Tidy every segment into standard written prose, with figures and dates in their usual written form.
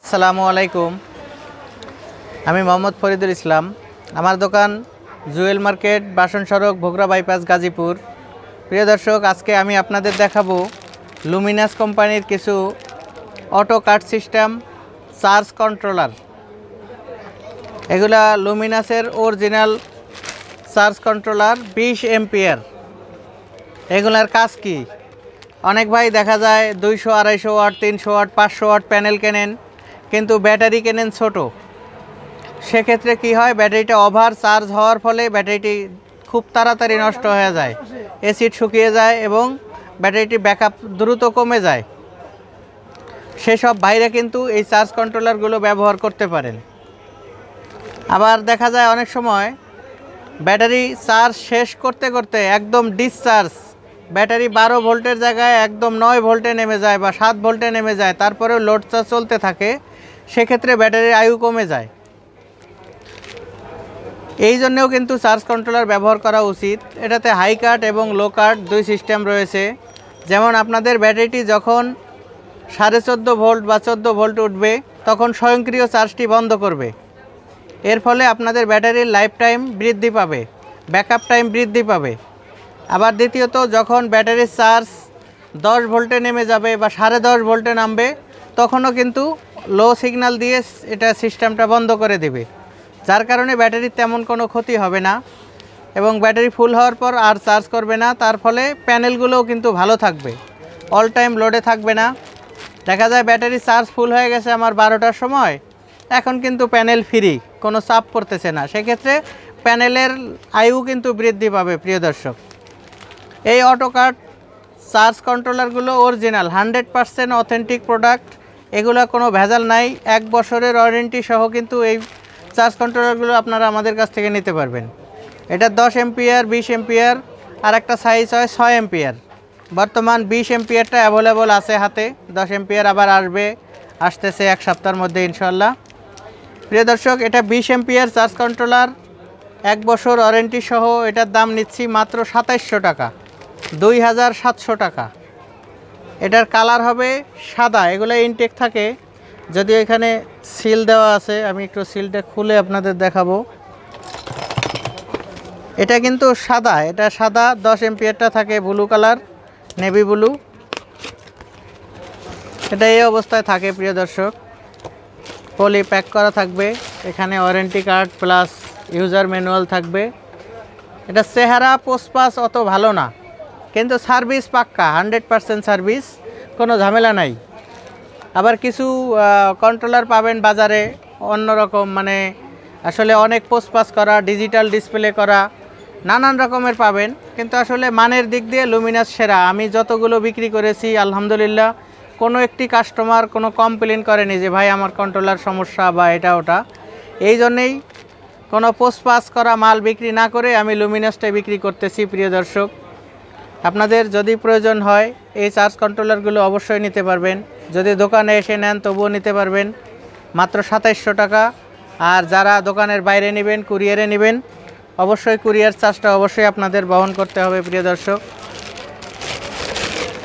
আসসালামু আলাইকুম। আমি মোহাম্মদ ফরিদুল ইসলাম। আমার দোকান জুয়েল মার্কেট, বাসন সড়ক, ভোগড়া বাইপাস, গাজীপুর। প্রিয় দর্শক, আজকে আমি আপনাদের দেখাবো লুমিনাস কোম্পানির কিছু auto cut system charge controller. এগুলা লুমিনাসের অরিজিনাল চার্জ কন্ট্রোলার 20 এম্পিয়ার। এগুলার কাজ কি? অনেক ভাই দেখা যায় 200, 250 ওয়াট, 300 ওয়াট, 500 ওয়াট প্যানেল কেনেন, কিন্তু ব্যাটারি কেনেন ছোট। সেক্ষেত্রে কি হয়, ব্যাটারিটা ওভার চার্জ হওয়ার ফলে ব্যাটারিটি খুব তাড়াতাড়ি নষ্ট হয়ে যায়, অ্যাসিড শুকিয়ে যায় এবং ব্যাটারিটি ব্যাকআপ দ্রুত কমে যায়। সেসব ভাইরা কিন্তু এই চার্জ কন্ট্রোলারগুলো ব্যবহার করতে পারেন। আবার দেখা যায় অনেক সময় ব্যাটারি চার্জ শেষ করতে করতে একদম ডিসচার্জ, ব্যাটারি 12 ভোল্টের জায়গায় একদম 9 ভোল্টে নেমে যায় বা 7 ভোল্টে নেমে যায়, তারপরেও লোড চার্জ চলতে থাকে। সেক্ষেত্রে ব্যাটারির আয়ু কমে যায়। এই জন্যেও কিন্তু চার্জ কন্ট্রোলার ব্যবহার করা উচিত। এটাতে হাই কাট এবং লো কাট দুই সিস্টেম রয়েছে। যেমন আপনাদের ব্যাটারিটি যখন 14.5 ভোল্ট বা 14 ভোল্ট উঠবে, তখন স্বয়ংক্রিয় চার্জটি বন্ধ করবে। এর ফলে আপনাদের ব্যাটারির লাইফ টাইম বৃদ্ধি পাবে, ব্যাকআপ টাইম বৃদ্ধি পাবে। আবার দ্বিতীয়ত, যখন ব্যাটারির চার্জ 10 ভোল্টে নেমে যাবে বা 10.5 ভোল্টে নামবে, তখনও কিন্তু লো সিগন্যাল দিয়ে এটা সিস্টেমটা বন্ধ করে দেবে, যার কারণে ব্যাটারির তেমন কোনো ক্ষতি হবে না এবং ব্যাটারি ফুল হওয়ার পর আর চার্জ করবে না। তার ফলে প্যানেলগুলোও কিন্তু ভালো থাকবে, অল টাইম লোডে থাকবে না। দেখা যায় ব্যাটারি চার্জ ফুল হয়ে গেছে আমার 12টার সময়, এখন কিন্তু প্যানেল ফ্রি, কোনো চাপ পড়তেছে না। সেক্ষেত্রে প্যানেলের আয়ু কিন্তু বৃদ্ধি পাবে। প্রিয় দর্শক, এই অটোকাট চার্জ কন্ট্রোলারগুলো অরিজিনাল 100% অথেন্টিক প্রোডাক্ট। এগুলো কোনো ভেজাল নাই। 1 বছরের ওয়ারেন্টি সহ কিন্তু এই চার্জ কন্ট্রোলারগুলো আপনারা আমাদের কাছ থেকে নিতে পারবেন। এটা 10 এম্পিয়ার, 20 এম্পিয়ার, আর একটা সাইজ হয় 6 এম্পিয়ার। বর্তমান 20 এম্পিয়ারটা অ্যাভেলেবল আছে হাতে। 10 এম্পিয়ার আবার আসতেছে 1 সপ্তাহের মধ্যে ইনশাল্লাহ। প্রিয় দর্শক, এটা 20 এম্পিয়ার চার্জ কন্ট্রোলার, 1 বছর ওয়ারেন্টি সহ। এটার দাম নিচ্ছি মাত্র 2700 টাকা, 2700 টাকা। এটার কালার হবে সাদা। এগুলো ইনটেক থাকে, যদিও এখানে সিল দেওয়া আছে। আমি একটু সিলটা খুলে আপনাদের দেখাবো। এটা কিন্তু সাদা, এটা সাদা। 10 এম্পিয়ারটা থাকে ব্লু কালার, নেভি ব্লু। এটা এই অবস্থায় থাকে। প্রিয় দর্শক, পলি প্যাক করা থাকবে। এখানে warranty card plus user manual থাকবে। এটা চেহারা পোস্টপাস অত ভালো না, কিন্তু সার্ভিস পাক্কা, 100% সার্ভিস, কোনো ঝামেলা নাই। আবার কিছু কন্ট্রোলার পাবেন বাজারে অন্যরকম, মানে আসলে অনেক পোস্টপাস করা, ডিজিটাল ডিসপ্লে করা, নানান রকমের পাবেন, কিন্তু আসলে মানের দিক দিয়ে লুমিনাস সেরা। আমি যতগুলো বিক্রি করেছি আলহামদুলিল্লাহ কোনো একটি কাস্টমার কোনো কমপ্লেন করেনি যে ভাই আমার কন্ট্রোলার সমস্যা বা এটা ওটা। এই জন্যেই কোনো পোস্টপাস করা মাল বিক্রি না করে আমি লুমিনাসটাই বিক্রি করতেছি। প্রিয় দর্শক, আপনাদের যদি প্রয়োজন হয় এই চার্জ কন্ট্রোলারগুলো অবশ্যই নিতে পারবেন। যদি দোকানে এসে নেন তবুও নিতে পারবেন, মাত্র 2700 টাকা। আর যারা দোকানের বাইরে নেবেন, কুরিয়ারে নেবেন, অবশ্যই কুরিয়ার চার্জটা অবশ্যই আপনাদের বহন করতে হবে। প্রিয় দর্শক,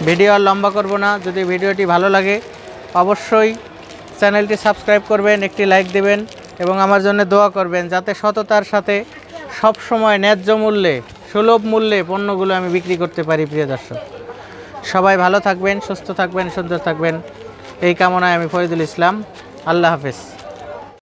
ভিডিও আর লম্বা করব না। যদি ভিডিওটি ভালো লাগে অবশ্যই চ্যানেলটি সাবস্ক্রাইব করবেন, একটি লাইক দেবেন এবং আমার জন্য দোয়া করবেন, যাতে সততার সাথে সব সময় ন্যায্য মূল্যে, সুলভ মূল্যে পণ্যগুলো আমি বিক্রি করতে পারি। প্রিয় দর্শক, সবাই ভালো থাকবেন, সুস্থ থাকবেন, সুন্দর থাকবেন, এই কামনায় আমি ফরিদুল ইসলাম। আল্লাহ হাফেজ।